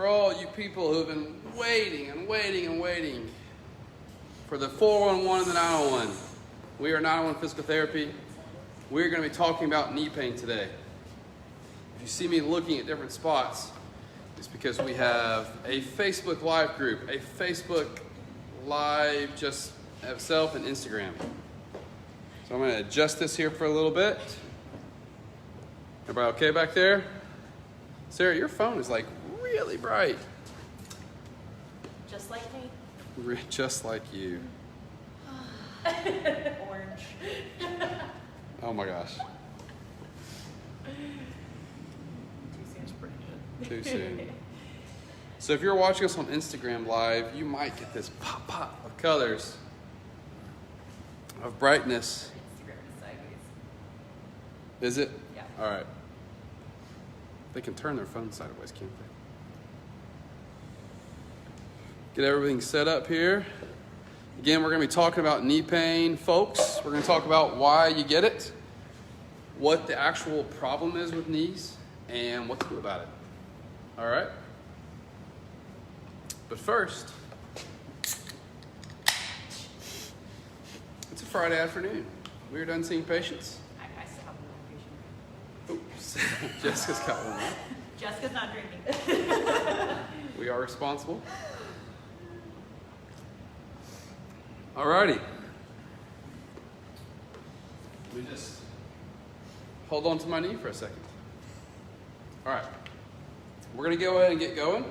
for all you people who've been waiting and waiting and waiting for the 411 and the 901. We are 901 Physical Therapy. We're going to be talking about knee pain today. If you see me looking at different spots, it's because we have a Facebook Live group, a Facebook Live just itself and Instagram. So I'm going to adjust this here for a little bit. Everybody okay back there? Sarah, your phone is like really bright. Just like me? Just like you. Orange. Oh my gosh. Too soon's pretty good. Too soon. So if you're watching us on Instagram Live, you might get this pop of colors, of brightness. Instagram is sideways. Is it? Yeah. All right. They can turn their phone sideways, can't they? Get everything set up here. Again, we're going to be talking about knee pain, folks. We're going to talk about why you get it, what the actual problem is with knees, and what to do about it. All right? But first, it's a Friday afternoon. We're done seeing patients. I still have one patient. Oops. Jessica's got one. Jessica's not drinking. We are responsible. Alrighty. Let me just hold on to my knee for a second. All right. We're going to go ahead and get going.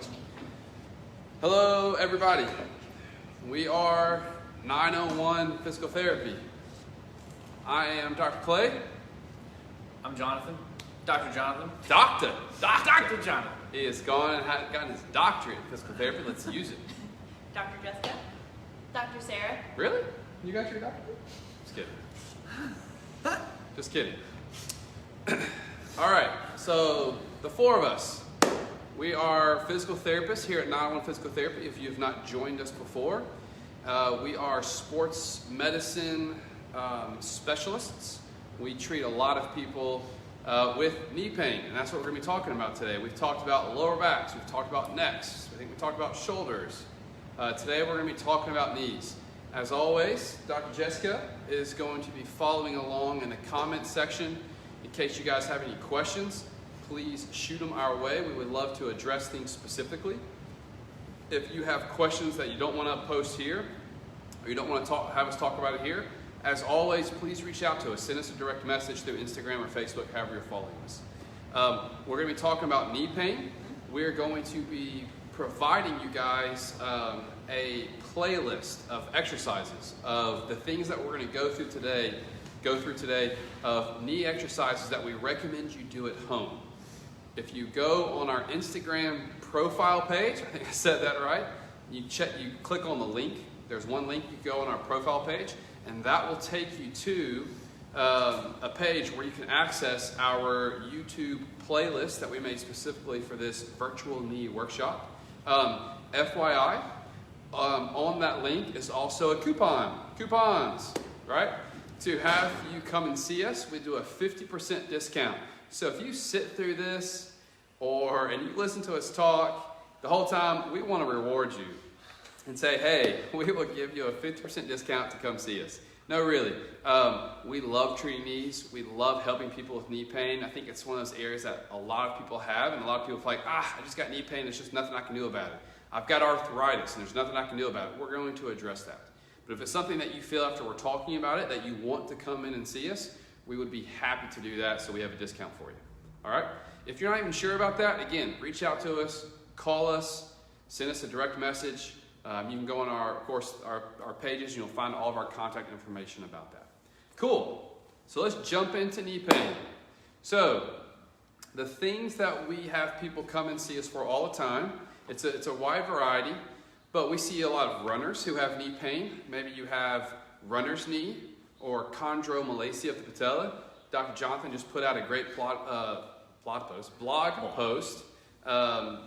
Hello, everybody. We are 901 Physical Therapy. I am Dr. Clay. I'm Jonathan. Dr. Jonathan. Doctor. Dr. Jonathan. He has gone and gotten his doctorate in physical therapy. Let's use it. Dr. Jessica. Dr. Sarah. Really? You got your doctorate? Just kidding. Just kidding. All right, so the four of us, we are physical therapists here at 901 Physical Therapy. If you have not joined us before, we are sports medicine specialists. We treat a lot of people with knee pain, and that's what we're going to be talking about today. We've talked about lower backs, we've talked about necks, I think we talked about shoulders. Today we're going to be talking about knees. As always, Dr. Jessica is going to be following along in the comment section. In case you guys have any questions, please shoot them our way. We would love to address things specifically. If you have questions that you don't want to post here, or you don't want to have us talk about it here, as always, please reach out to us. Send us a direct message through Instagram or Facebook, however you're following us. We're going to be talking about knee pain. We're going to be providing you guys a playlist of exercises of the things that we're going to go through today of knee exercises that we recommend you do at home. If you go on our Instagram profile page, I think I said that right, you click on the link. There's one link, you go on our profile page, and that will take you to a page where you can access our YouTube playlist that we made specifically for this virtual knee workshop. FYI, on that link is also a coupons, right? To have you come and see us, we do a 50% discount. So if you sit through this and you listen to us talk the whole time, we want to reward you and say, hey, we will give you a 50% discount to come see us. No, really. We love treating knees. We love helping people with knee pain. I think it's one of those areas that a lot of people have, and a lot of people are like, I just got knee pain. There's just nothing I can do about it. I've got arthritis, and there's nothing I can do about it. We're going to address that. But if it's something that you feel after we're talking about it that you want to come in and see us, we would be happy to do that, so we have a discount for you. All right? If you're not even sure about that, again, reach out to us, call us, send us a direct message. You can go on our pages, and you'll find all of our contact information about that. Cool. So let's jump into knee pain. So the things that we have people come and see us for all the time, it's a wide variety, but we see a lot of runners who have knee pain. Maybe you have runner's knee or chondromalacia of the patella. Dr. Jonathan just put out a great blog post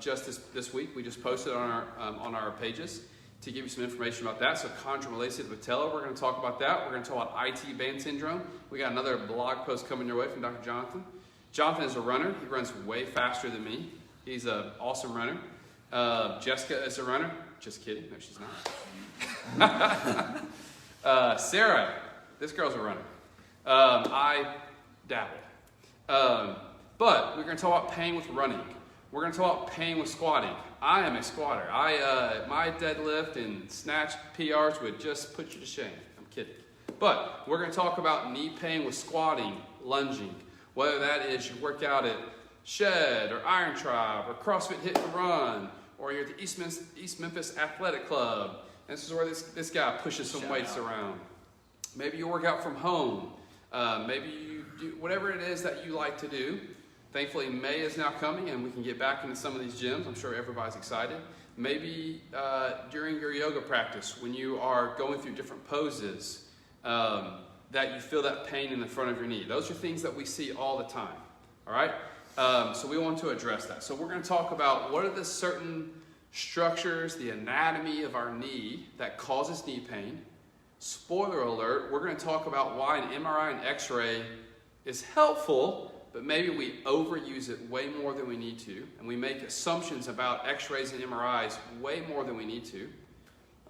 just this week. We just posted on our pages to give you some information about that. So chondromalacia of the patella, we're going to talk about that. We're going to talk about IT band syndrome. We got another blog post coming your way from Dr. Jonathan. Jonathan is a runner. He runs way faster than me. He's an awesome runner. Jessica is a runner. Just kidding. No, she's not. Sarah, this girl's a runner. I dabble. But we're going to talk about pain with running. We're going to talk about pain with squatting. I am a squatter. My deadlift and snatch PRs would just put you to shame. I'm kidding. But we're going to talk about knee pain with squatting, lunging. Whether that is you work out at Shed or Iron Tribe or CrossFit Hit and Run, or you're at the East Memphis Athletic Club. And this is where this guy pushes some weights around. Maybe you work out from home. Maybe you do whatever it is that you like to do. Thankfully, May is now coming and we can get back into some of these gyms. I'm sure everybody's excited. Maybe during your yoga practice, when you are going through different poses, that you feel that pain in the front of your knee. Those are things that we see all the time, all right? So we want to address that. So we're going to talk about what are the certain structures, the anatomy of our knee that causes knee pain. Spoiler alert, we're going to talk about why an MRI and X-ray is helpful, but maybe we overuse it way more than we need to, and we make assumptions about X-rays and MRIs way more than we need to,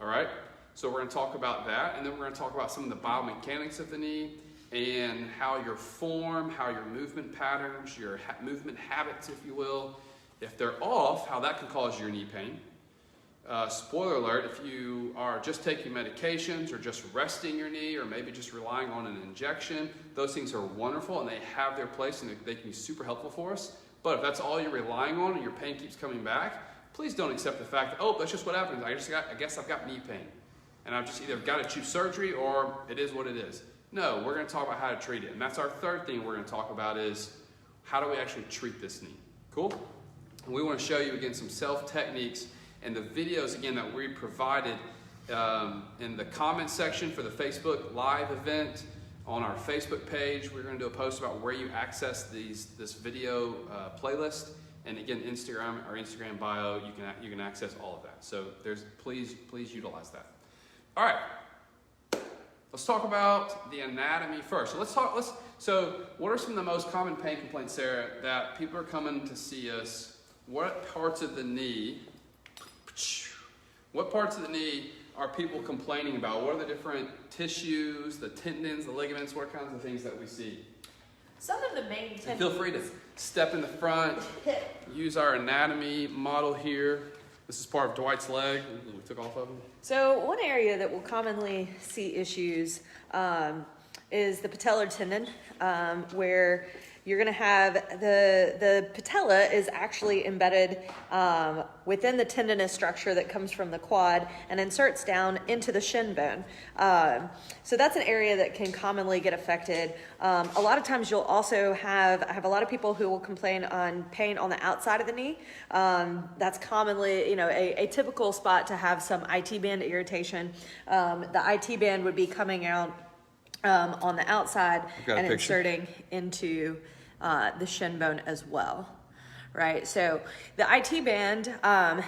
all right? So we're going to talk about that, and then we're going to talk about some of the biomechanics of the knee and how your form, how your movement patterns, your movement habits, if you will, if they're off, how that can cause your knee pain. Spoiler alert, if you are just taking medications or just resting your knee or maybe just relying on an injection, those things are wonderful and they have their place and they can be super helpful for us. But if that's all you're relying on and your pain keeps coming back, please don't accept the fact that, oh, that's just what happens. I guess I've got knee pain. And I've just either got to choose surgery or it is what it is. No, we're going to talk about how to treat it. And that's our third thing we're going to talk about is how do we actually treat this knee? Cool? And we want to show you, again, some self-techniques and the videos, again, that we provided in the comments section for the Facebook Live event on our Facebook page. We're going to do a post about where you access this video playlist. And again, our Instagram bio, you can access all of that. So please utilize that. All right. Let's talk about the anatomy first. So what are some of the most common pain complaints, Sarah, that people are coming to see us? What parts of the knee are people complaining about? What are the different tissues, the tendons, the ligaments, what kinds of things that we see? Some of the main tendons. And feel free to step in the front, use our anatomy model here. This is part of Dwight's leg. We took off of him. So one area that will commonly see issues is the patellar tendon, where you're going to have the patella is actually embedded within the tendinous structure that comes from the quad and inserts down into the shin bone. So that's an area that can commonly get affected. A lot of times you'll also have a lot of people who will complain on pain on the outside of the knee. That's commonly, a typical spot to have some IT band irritation. The IT band would be coming out on the outside and inserting into the shin bone as well, right? So the IT band,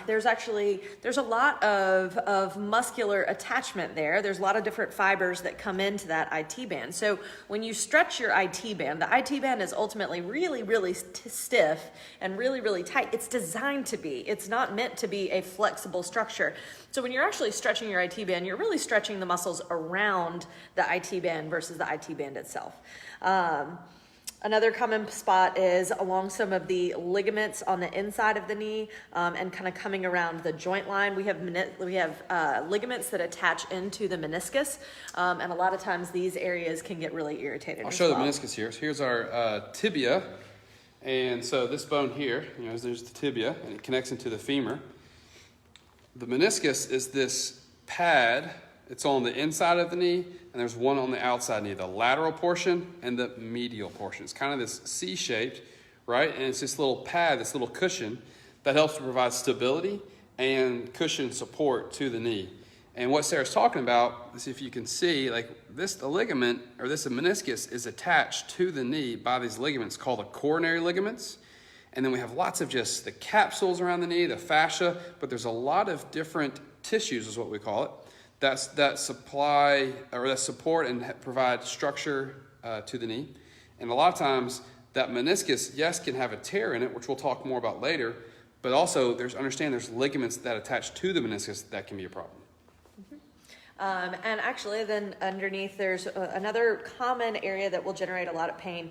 there's a lot of muscular attachment there. There's a lot of different fibers that come into that IT band. So when you stretch your IT band, the IT band is ultimately really, really stiff and really, really tight. It's designed to be. It's not meant to be a flexible structure. So when you're actually stretching your IT band, you're really stretching the muscles around the IT band versus the IT band itself. Another common spot is along some of the ligaments on the inside of the knee and kind of coming around the joint line. We have ligaments that attach into the meniscus, and a lot of times these areas can get really irritated. I'll show the meniscus here. So here's our tibia, and so this bone here, there's the tibia, and it connects into the femur. The meniscus is this pad. It's on the inside of the knee, and there's one on the outside knee, the lateral portion and the medial portion. It's kind of this C-shaped, right? And it's this little pad, this little cushion that helps to provide stability and cushion support to the knee. And what Sarah's talking about is, if you can see, the ligament, or this meniscus, is attached to the knee by these ligaments called the coronary ligaments. And then we have lots of just the capsules around the knee, the fascia, but there's a lot of different tissues, is what we call it, that supply or that support and provide structure to the knee. And a lot of times that meniscus, yes, can have a tear in it, which we'll talk more about later, But also, there's ligaments that attach to the meniscus that can be a problem. And actually, then underneath, there's another common area that will generate a lot of pain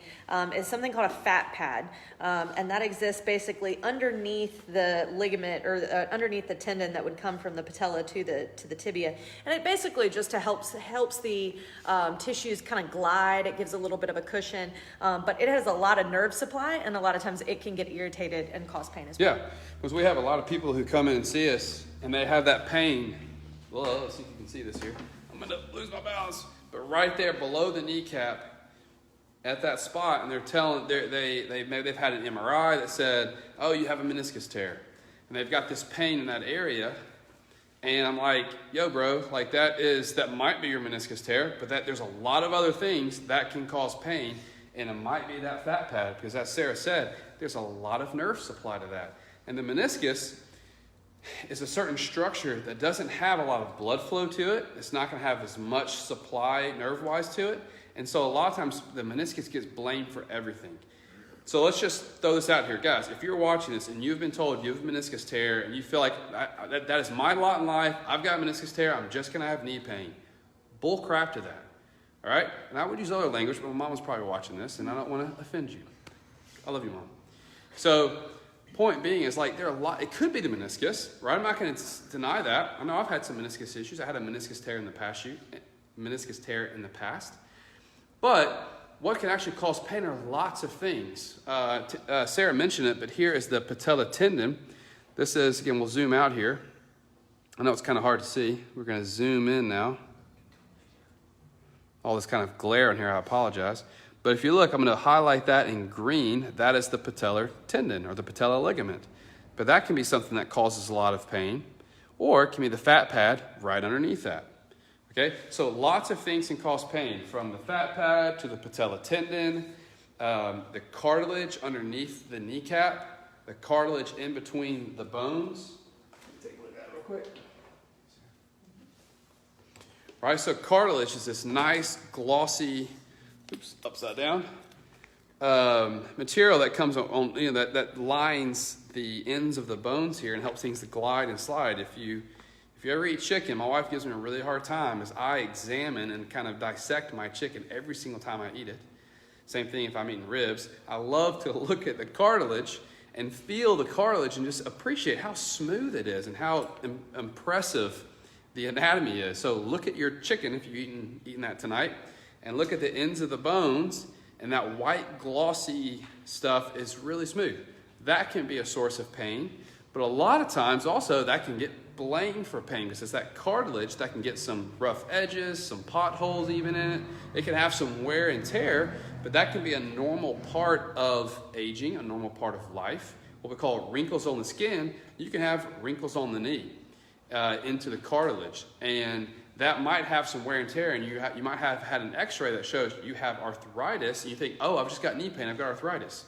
is something called a fat pad, and that exists basically underneath the ligament or underneath the tendon that would come from the patella to the tibia, and it basically just helps the tissues kind of glide. It gives a little bit of a cushion, but it has a lot of nerve supply, and a lot of times it can get irritated and cause pain as well. Yeah, because we have a lot of people who come in and see us, and they have that pain. Well, let's see if you can see this here. I'm going to lose my balance. But right there below the kneecap, at that spot, and they've had an MRI that said, oh, you have a meniscus tear. And they've got this pain in that area. And I'm like, yo, bro, like that might be your meniscus tear, but there's a lot of other things that can cause pain. And it might be that fat pad, because as Sarah said, there's a lot of nerve supply to that. And the meniscus is a certain structure that doesn't have a lot of blood flow to it. It's not going to have as much supply nerve-wise to it. And so a lot of times the meniscus gets blamed for everything. So let's just throw this out here. Guys, if you're watching this and you've been told you have a meniscus tear and you feel like that is my lot in life, I've got a meniscus tear, I'm just going to have knee pain. Bull crap to that. All right? And I would use other language, but my mom was probably watching this and I don't want to offend you. I love you, Mom. So point being is like it could be the meniscus, right? I'm not going to deny that. I know I've had some meniscus issues. I had a meniscus tear in the past. But what can actually cause pain are lots of things. Sarah mentioned it, but here is the patella tendon. This is, again, we'll zoom out here. I know it's kind of hard to see. We're going to zoom in now. All this kind of glare in here, I apologize. But if you look, I'm going to highlight that in green. That is the patellar tendon or the patella ligament. But that can be something that causes a lot of pain, or it can be the fat pad right underneath that. Okay, so lots of things can cause pain, from the fat pad to the patella tendon, the cartilage underneath the kneecap, the cartilage in between the bones. Take a look at it real quick. Right, so cartilage is this nice glossy, upside down, material that comes on, that lines the ends of the bones here and helps things to glide and slide. If you ever eat chicken, my wife gives me a really hard time as I examine and kind of dissect my chicken every single time I eat it. Same thing if I'm eating ribs. I love to look at the cartilage and feel the cartilage and just appreciate how smooth it is and how impressive the anatomy is. So look at your chicken if you're eating that tonight, and look at the ends of the bones, and that white glossy stuff is really smooth. That can be a source of pain, but a lot of times also that can get blamed for pain because it's that cartilage that can get some rough edges, some potholes even in it. It can have some wear and tear, but that can be a normal part of aging, a normal part of life. What we call wrinkles on the skin, you can have wrinkles on the knee into the cartilage, and that might have some wear and tear, and you might have had an x-ray that shows you have arthritis, and you think, oh, I've just got knee pain, I've got arthritis.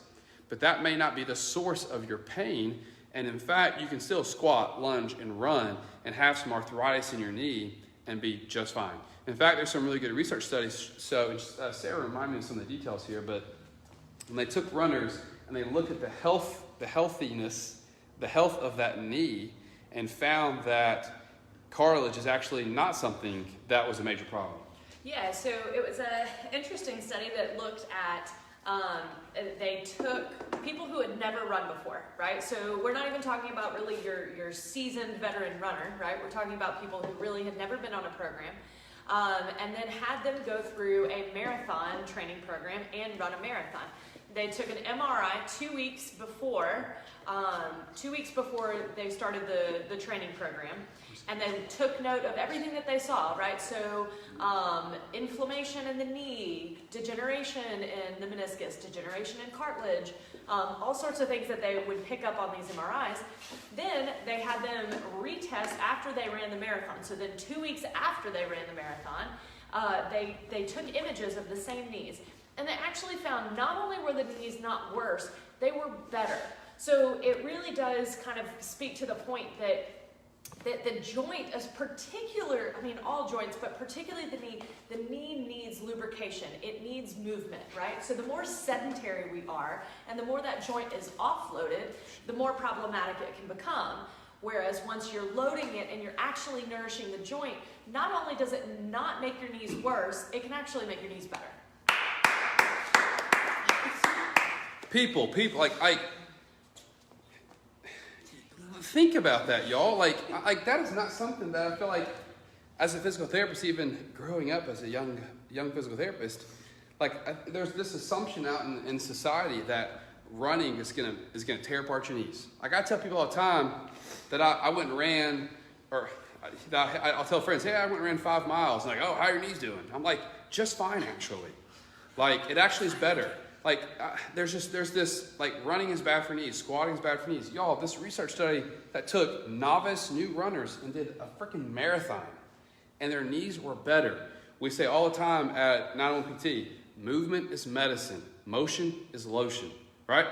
But that may not be the source of your pain, and in fact, you can still squat, lunge, and run, and have some arthritis in your knee and be just fine. In fact, there's some really good research studies. So Sarah reminded me of some of the details here, but when they took runners and they looked at the health of that knee, and found that cartilage is actually not something that was a major problem. Yeah, so it was an interesting study that looked at, they took people who had never run before, right? So we're not even talking about really your seasoned veteran runner, right? We're talking about people who really had never been on a program, and then had them go through a marathon training program and run a marathon. They took an MRI 2 weeks before they started the training program, and they took note of everything that they saw, right? So inflammation in the knee, degeneration in the meniscus, degeneration in cartilage, all sorts of things that they would pick up on these MRIs. Then they had them retest after they ran the marathon. So then 2 weeks after they ran the marathon, they took images of the same knees. And they actually found not only were the knees not worse, they were better. So it really does kind of speak to the point that the joint is particular, I mean all joints, but particularly the knee needs lubrication. It needs movement, right? So the more sedentary we are, and the more that joint is offloaded, the more problematic it can become. Whereas once you're loading it and you're actually nourishing the joint, not only does it not make your knees worse, it can actually make your knees better. People, like, think about that, y'all. Like that is not something that I feel like, as a physical therapist, even growing up as a young physical therapist, like there's this assumption out in society that running is gonna tear apart your knees. Like I tell people all the time that I went and ran, or I'll tell friends, hey, I went and ran 5 miles. And like, oh, how are your knees doing? I'm like, just fine, actually. Like it actually is better. Like there's this, like running is bad for knees, squatting is bad for knees. Y'all, this research study that took novice new runners and did a freaking marathon, and their knees were better. We say all the time at 901 PT, movement is medicine, motion is lotion, right?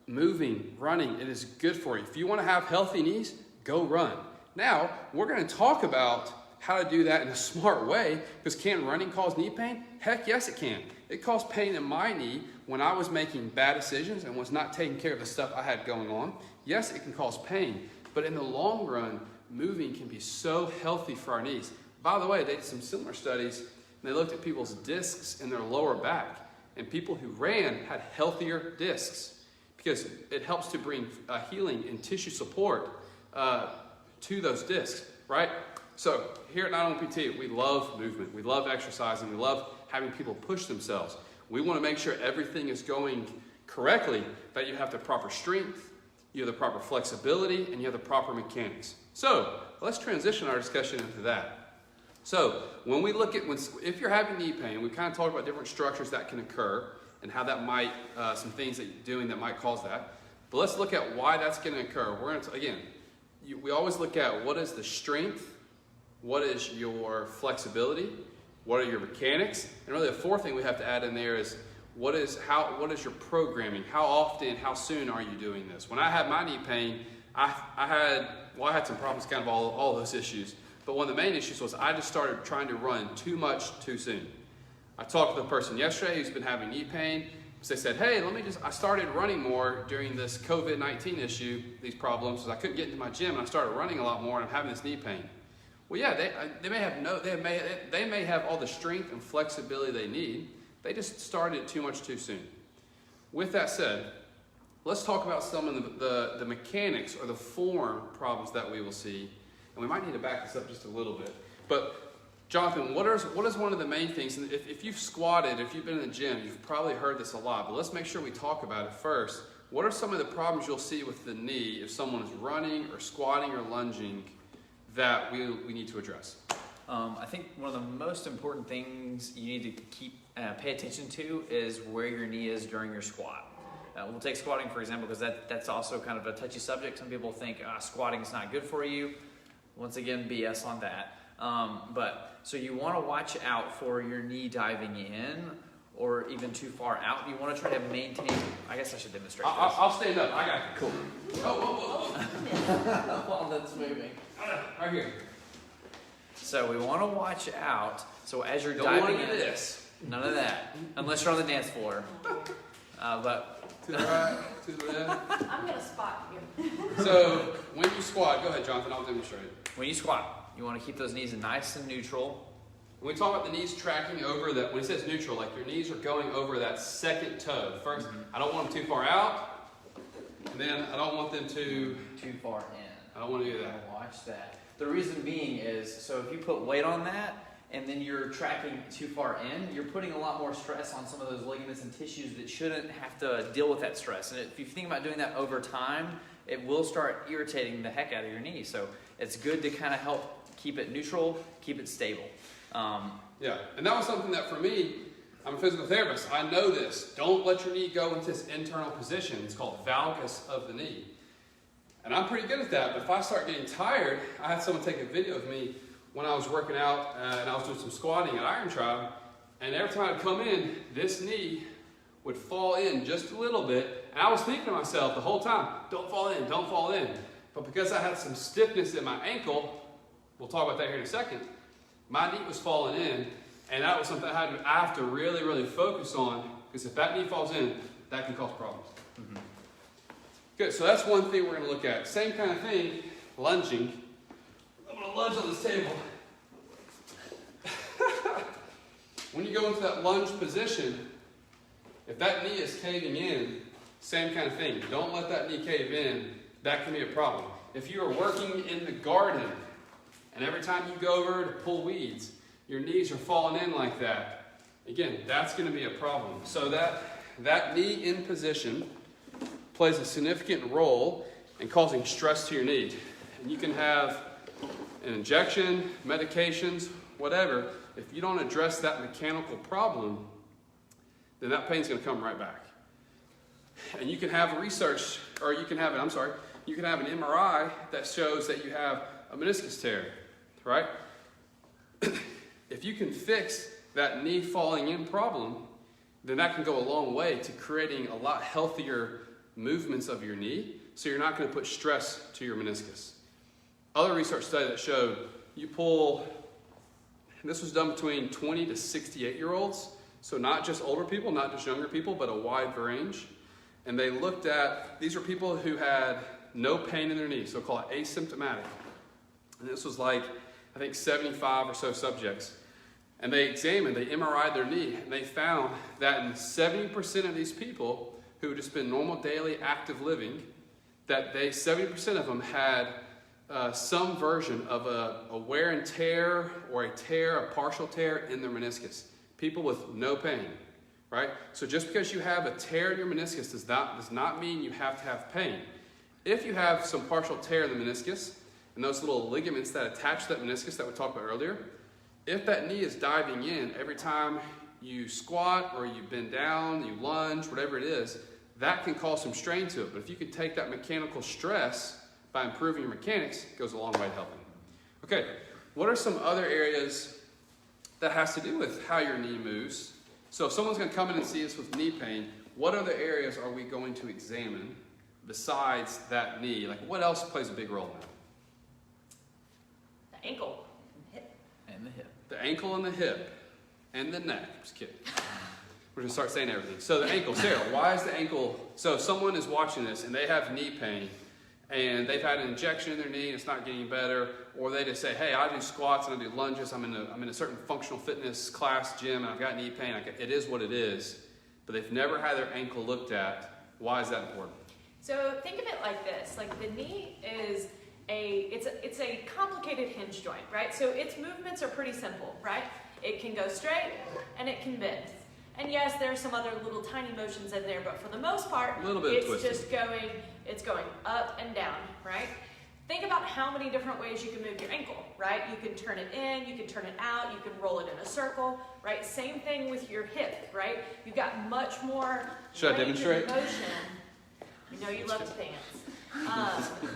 Moving, running, it is good for you. If you want to have healthy knees, go run. Now, we're going to talk about how to do that in a smart way, because can running cause knee pain? Heck yes, it can. It caused pain in my knee when I was making bad decisions and was not taking care of the stuff I had going on. Yes, it can cause pain, but in the long run, moving can be so healthy for our knees. By the way, they did some similar studies, and they looked at people's discs in their lower back, and people who ran had healthier discs because it helps to bring healing and tissue support to those discs, right? So here at 901 PT, we love movement, we love exercising, we love having people push themselves. We want to make sure everything is going correctly, that you have the proper strength, you have the proper flexibility, and you have the proper mechanics. So let's transition our discussion into that. So when we look at, if you're having knee pain, we kind of talked about different structures that can occur and how that might, some things that you're doing that might cause that. But let's look at why that's going to occur. We're going to, again, we always look at what is the strength, what is your flexibility, what are your mechanics, and really the fourth thing we have to add in there is what is your programming? How often, how soon are you doing this? When I had my knee pain, I had some problems, kind of all those issues. But one of the main issues was I just started trying to run too much too soon. I talked to the person yesterday who's been having knee pain. So they said, hey, I started running more during this COVID-19 issue, these problems, because I couldn't get into my gym, and I started running a lot more, and I'm having this knee pain. Well, yeah, they may have all the strength and flexibility they need. They just started too much too soon. With that said, let's talk about some of the mechanics or the form problems that we will see. And we might need to back this up just a little bit. But Jonathan, what is one of the main things? And if you've squatted, if you've been in the gym, you've probably heard this a lot. But let's make sure we talk about it first. What are some of the problems you'll see with the knee if someone is running or squatting or lunging that we need to address? I think one of the most important things you need to pay attention to is where your knee is during your squat. We'll take squatting for example, because that's also kind of a touchy subject. Some people think squatting is not good for you. Once again, BS on that. So you want to watch out for your knee diving in or even too far out. You want to try to maintain. I guess I should demonstrate this. I'll stand up. I got you. Cool. Oh. While that's moving. Right here. So we want to watch out. So as you're Don't diving want to in, do this. none of that, unless you're on the dance floor. But To the right, to the left. I'm going to spot you. So when you squat, go ahead, Jonathan. I'll demonstrate it. when you squat, you want to keep those knees nice and neutral. When we talk about the knees tracking over that, when it says neutral, like your knees are going over that second toe. First, I don't want them too far out, and then I don't want them Too far in. I don't want to do You that. gotta watch that. The reason being is, so if you put weight on that, and then you're tracking too far in, you're putting a lot more stress on some of those ligaments and tissues that shouldn't have to deal with that stress. And if you think about doing that over time, it will start irritating the heck out of your knee. So it's good to kind of help keep it neutral, keep it stable. Yeah, and that was something that for me, I'm a physical therapist. I know this. Don't let your knee go into this internal position. It's called valgus of the knee. And I'm pretty good at that, but if I start getting tired, I had someone take a video of me when I was working out and I was doing some squatting at Iron Tribe, and every time I'd come in, this knee would fall in just a little bit, and I was thinking to myself the whole time, don't fall in, don't fall in. but because I had some stiffness in my ankle, we'll talk about that here in a second, my knee was falling in, and that was something I have to really, really focus on, because if that knee falls in, that can cause problems. Mm-hmm. Good, so that's one thing we're going to look at. Same kind of thing, lunging. I'm going to lunge on this table. When you go into that lunge position, if that knee is caving in, same kind of thing. Don't let that knee cave in. That can be a problem. If you are working in the garden, and every time you go over to pull weeds, your knees are falling in like that, again, that's going to be a problem. So that knee in position plays a significant role in causing stress to your knee. And you can have an injection, medications, whatever. If you don't address that mechanical problem, then that pain's going to come right back. And you can have a research, or you can have an MRI that shows that you have a meniscus tear, right? If you can fix that knee falling in problem, then that can go a long way to creating a lot healthier movements of your knee, so you're not going to put stress to your meniscus. Other research study that showed you pull, and this was done between 20 to 68-year-olds, so not just older people, not just younger people, but a wide range. And they looked at, these are people who had no pain in their knee, so called asymptomatic. And this was like, I think 75 or so subjects. And they MRI'd their knee, and they found that in 70% of these people who had just been normal daily active living, that 70% of them had some version of a wear and tear, or a partial tear in their meniscus. People with no pain, right? So just because you have a tear in your meniscus does not mean you have to have pain. If you have some partial tear in the meniscus, and those little ligaments that attach that meniscus that we talked about earlier, if that knee is diving in every time you squat or you bend down, you lunge, whatever it is, that can cause some strain to it. But if you can take that mechanical stress by improving your mechanics, it goes a long way to helping. Okay, what are some other areas that has to do with how your knee moves? So if someone's going to come in and see us with knee pain, what other areas are we going to examine besides that knee? Like, what else plays a big role in that? The ankle, hip. And the hip. The ankle and the hip and the neck. Just kidding. We're going to start saying everything. So the ankle, Sarah, why is the ankle? So if someone is watching this and they have knee pain and they've had an injection in their knee and it's not getting better, or they just say, hey, I do squats and I do lunges, I'm in a certain functional fitness class, gym, and I've got knee pain. It is what it is, but they've never had their ankle looked at. Why is that important? So think of it like this, like the knee is it's a complicated hinge joint, right? So its movements are pretty simple, right? It can go straight and it can bend. And yes, there's some other little tiny motions in there, but for the most part, a little bit it's twisted. just going up and down, right? Think about how many different ways you can move your ankle, right? You can turn it in, you can turn it out, you can roll it in a circle, right? Same thing with your hip, right? You've got much more Should I range of demonstrate? motion. You know you love to dance.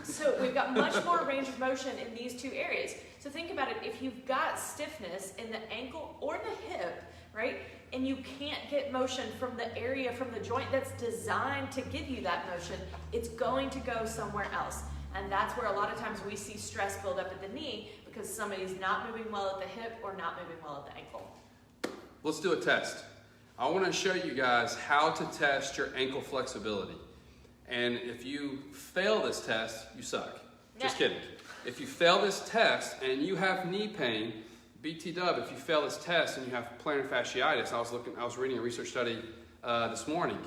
So we've got much more range of motion in these two areas. So think about it, if you've got stiffness in the ankle or the hip, right, and you can't get motion from the area, from the joint that's designed to give you that motion, it's going to go somewhere else. And that's where a lot of times we see stress build up at the knee because somebody's not moving well at the hip or not moving well at the ankle. Let's do a test. I want to show you guys how to test your ankle flexibility. And if you fail this test, you suck. Just kidding. If you fail this test and you have knee pain, BT dub, if you fail this test and you have plantar fasciitis, I was reading a research study this morning.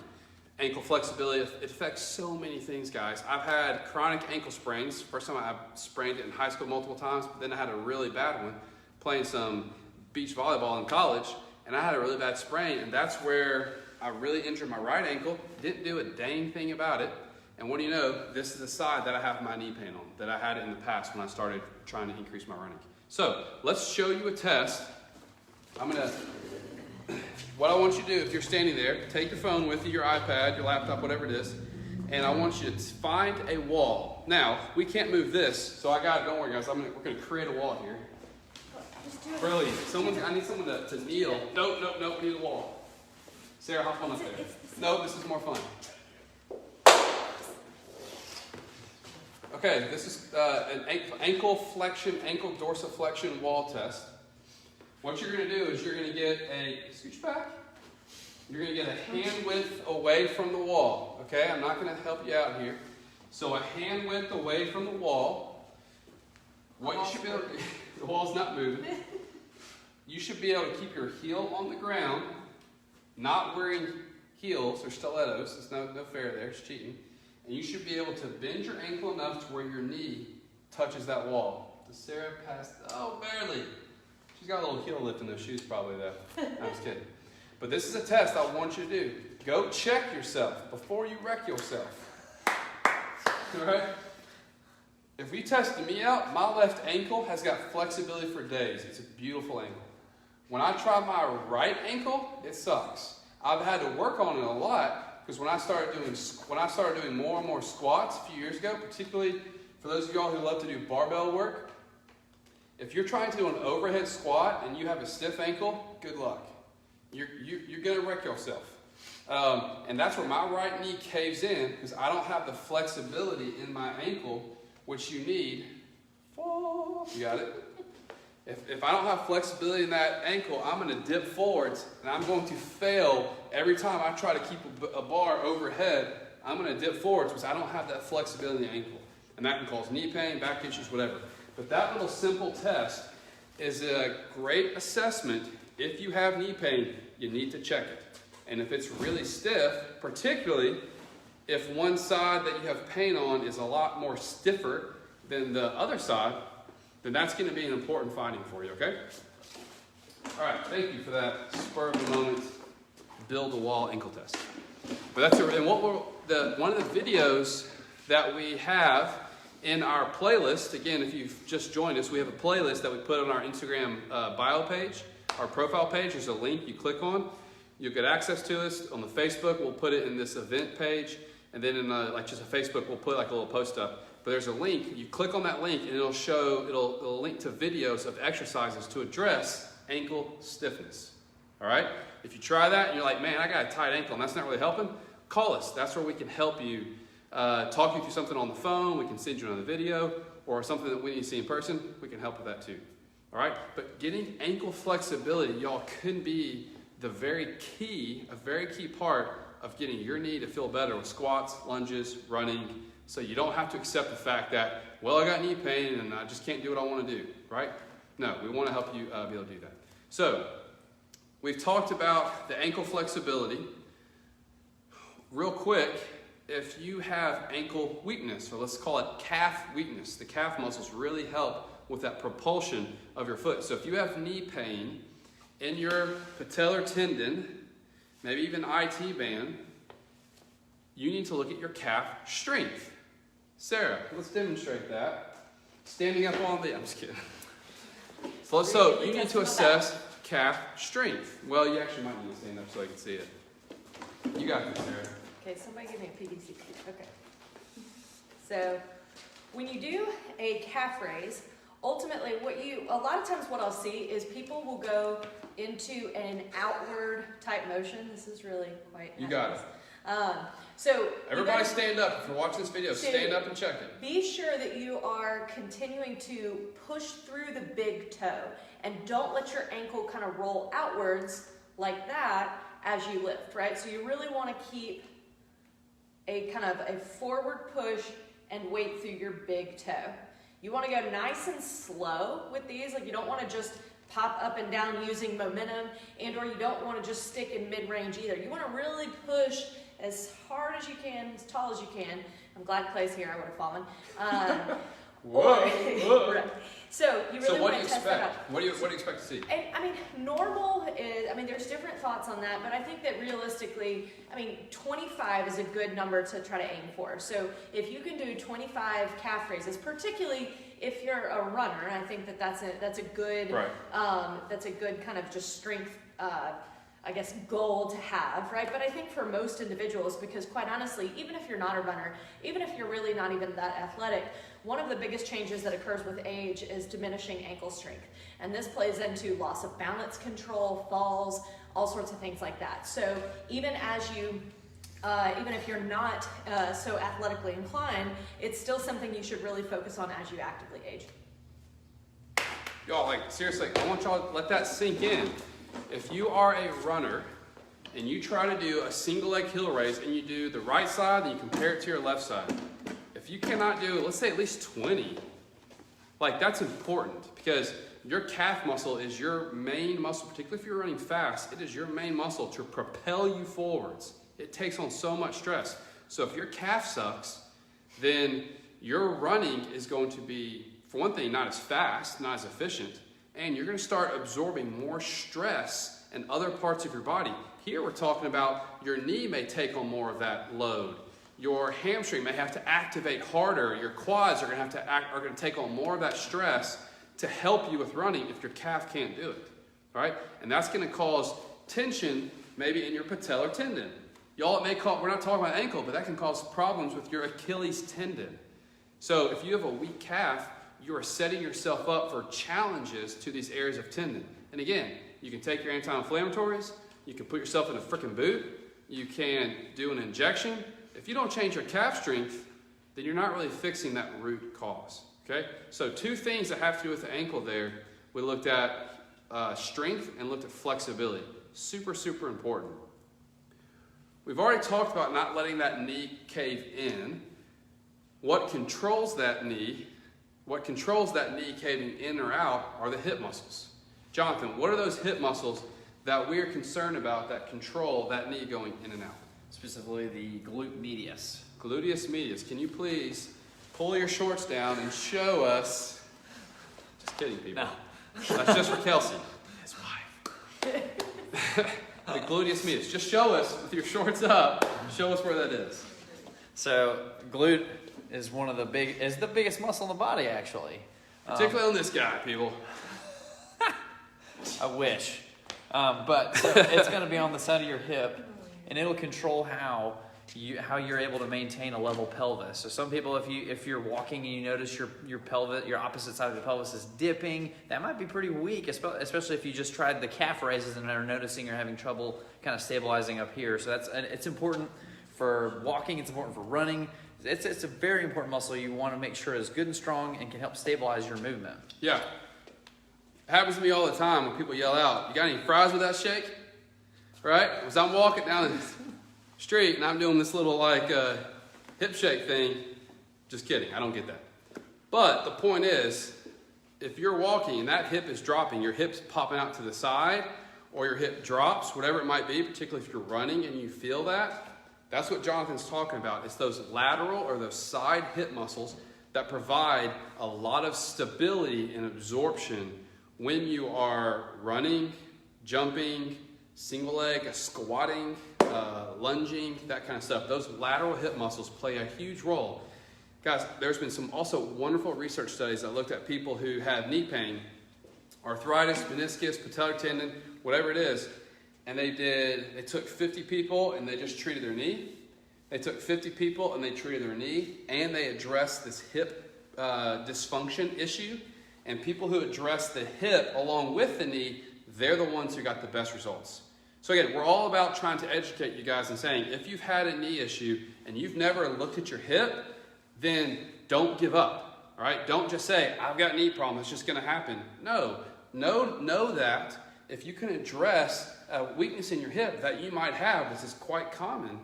Ankle flexibility, it affects so many things, guys. I've had chronic ankle sprains. First time I sprained it in high school multiple times, but then I had a really bad one playing some beach volleyball in college, and I had a really bad sprain, and that's where I really injured my right ankle, didn't do a dang thing about it, and what do you know, this is the side that I have my knee pain on, that I had it in the past when I started trying to increase my running. So, let's show you a test. What I want you to do, if you're standing there, take your phone with you, your iPad, your laptop, whatever it is, and I want you to find a wall. Now, we can't move this, so I got it, don't worry guys, we're going to create a wall here. Just do it. Brilliant. I need someone to kneel. Nope, we need a wall. Sarah, hop on up there. No, this is more fun. Okay, this is an ankle flexion, ankle dorsiflexion wall test. What you're going to do is you're going to get a, scooch back, you're going to get a hand width away from the wall. Okay, I'm not going to help you out here. So a hand width away from the wall. What you should be able to do, the wall's not moving. You should be able to keep your heel on the ground, not wearing heels or stilettos. It's no fair there, it's cheating. And you should be able to bend your ankle enough to where your knee touches that wall. Does Sarah pass? Oh, barely. She's got a little heel lift in those shoes probably though. I'm just kidding. But this is a test I want you to do. Go check yourself before you wreck yourself. All right? If you tested me out, my left ankle has got flexibility for days. It's a beautiful ankle. When I try my right ankle, it sucks. I've had to work on it a lot because when I started doing more and more squats a few years ago, particularly for those of y'all who love to do barbell work, if you're trying to do an overhead squat and you have a stiff ankle, good luck. You're going to wreck yourself. And that's where my right knee caves in because I don't have the flexibility in my ankle, which you need. You got it? If I don't have flexibility in that ankle, I'm going to dip forwards, and I'm going to fail every time I try to keep a bar overhead. I'm going to dip forwards because I don't have that flexibility in the ankle. And that can cause knee pain, back issues, whatever. But that little simple test is a great assessment. If you have knee pain, you need to check it. And if it's really stiff, particularly if one side that you have pain on is a lot more stiffer than the other side, then that's going to be an important finding for you, okay? All right, thank you for that spur of the moment build a wall ankle test. But that's it. And one of the videos that we have in our playlist, again, if you've just joined us, we have a playlist that we put on our Instagram bio page, our profile page. There's a link you click on. You'll get access to us. On the Facebook, we'll put it in this event page. And then in just a Facebook, we'll put like a little post up. But there's a link. You click on that link, and it'll link to videos of exercises to address ankle stiffness. All right? If you try that and you're like, man, I got a tight ankle and that's not really helping, call us. That's where we can help you, talk you through something on the phone. We can send you another video or something that we need to see in person. We can help with that too. All right? But getting ankle flexibility, y'all, can be a very key part of getting your knee to feel better with squats, lunges, running, so you don't have to accept the fact that, well, I got knee pain and I just can't do what I want to do, right? No, we want to help you be able to do that. So, we've talked about the ankle flexibility. Real quick, if you have ankle weakness, or let's call it calf weakness, the calf muscles really help with that propulsion of your foot. So if you have knee pain in your patellar tendon, maybe even IT band, you need to look at your calf strength. Sarah, let's demonstrate that. Standing up on the, I'm just kidding. So you need to assess calf strength. Well, you actually might need to stand up so I can see it. You got this, Sarah. Okay, somebody give me a PDC. Okay. So when you do a calf raise, ultimately a lot of times what I'll see is people will go into an outward type motion. This is really quite You got it. So everybody stand up. If you're watching this video, stand up and check it. Be sure that you are continuing to push through the big toe and don't let your ankle kind of roll outwards like that as you lift, right? So you really want to keep a kind of a forward push and weight through your big toe. You want to go nice and slow with these. Like you don't want to just pop up and down using momentum, and or you don't want to just stick in mid-range either. You want to really push as hard as you can, as tall as you can. I'm glad Clay's here, I would have fallen. Whoa. Right. So you really want to test that out. What do you expect to see? And, I mean, normal is, there's different thoughts on that, but I think that realistically, 25 is a good number to try to aim for. So if you can do 25 calf raises, particularly if you're a runner, I think that's a good, right. That's a good kind of just strength, goal to have, right? But I think for most individuals, because quite honestly, even if you're not a runner, even if you're really not even that athletic, one of the biggest changes that occurs with age is diminishing ankle strength. And this plays into loss of balance control, falls, all sorts of things like that. So even as you even if you're not so athletically inclined, it's still something you should really focus on as you actively age. Y'all, like, seriously, I want y'all to let that sink in. If you are a runner and you try to do a single leg hill raise and you do the right side and you compare it to your left side, if you cannot do, let's say at least 20, like, that's important because your calf muscle is your main muscle, particularly if you're running fast. It is your main muscle to propel you forwards. It takes on so much stress. So if your calf sucks, then your running is going to be, for one thing, not as fast, not as efficient, and you're going to start absorbing more stress in other parts of your body. Here we're talking about your knee may take on more of that load. Your hamstring may have to activate harder. Your quads are going to take on more of that stress to help you with running if your calf can't do it. All right? And that's going to cause tension maybe in your patellar tendon. Y'all, it may cause, we're not talking about ankle, but that can cause problems with your Achilles tendon. So if you have a weak calf, you are setting yourself up for challenges to these areas of tendon. And again, you can take your anti-inflammatories, you can put yourself in a freaking boot, you can do an injection. If you don't change your calf strength, then you're not really fixing that root cause. Okay? So 2 things that have to do with the ankle there, we looked at strength and looked at flexibility. Super, super important. We've already talked about not letting that knee cave in. What controls that knee caving in or out are the hip muscles. Jonathan, what are those hip muscles that we're concerned about that control that knee going in and out? Specifically the glute medius. Gluteus medius. Can you please pull your shorts down and show us? Just kidding, people. No. That's just for Kelsey. His wife. The gluteus medius. Just show us with your shorts up. Show us where that is. So glute is the biggest muscle in the body, actually. Particularly on this guy, people. I wish. But so it's going to be on the side of your hip, and it'll control how you're able to maintain a level pelvis. So some people, if you're walking and you notice your pelvis, your opposite side of the pelvis is dipping, that might be pretty weak, especially if you just tried the calf raises and are noticing you're having trouble kind of stabilizing up here. So it's important for walking. It's important for running. It's a very important muscle. You want to make sure it's good and strong and can help stabilize your movement. Yeah. It happens to me all the time when people yell out, "You got any fries with that shake?" Right? As I'm walking down the street and I'm doing this little hip shake thing, just kidding, I don't get that. But the point is, if you're walking and that hip is dropping, your hip's popping out to the side, or your hip drops, whatever it might be, particularly if you're running and you feel that, that's what Jonathan's talking about. It's those lateral or those side hip muscles that provide a lot of stability and absorption when you are running, jumping, single leg, squatting, lunging, that kind of stuff. Those lateral hip muscles play a huge role. Guys, there's been some also wonderful research studies that looked at people who have knee pain, arthritis, meniscus, patellar tendon, whatever it is, and they took 50 people and they just treated their knee. They took 50 people and they treated their knee, and they addressed this hip dysfunction issue. And people who addressed the hip along with the knee, they're the ones who got the best results. So again, we're all about trying to educate you guys and saying, if you've had a knee issue and you've never looked at your hip, then don't give up, all right? Don't just say, I've got knee problems, it's just gonna happen. No, know that if you can address a weakness in your hip that you might have, this is quite common,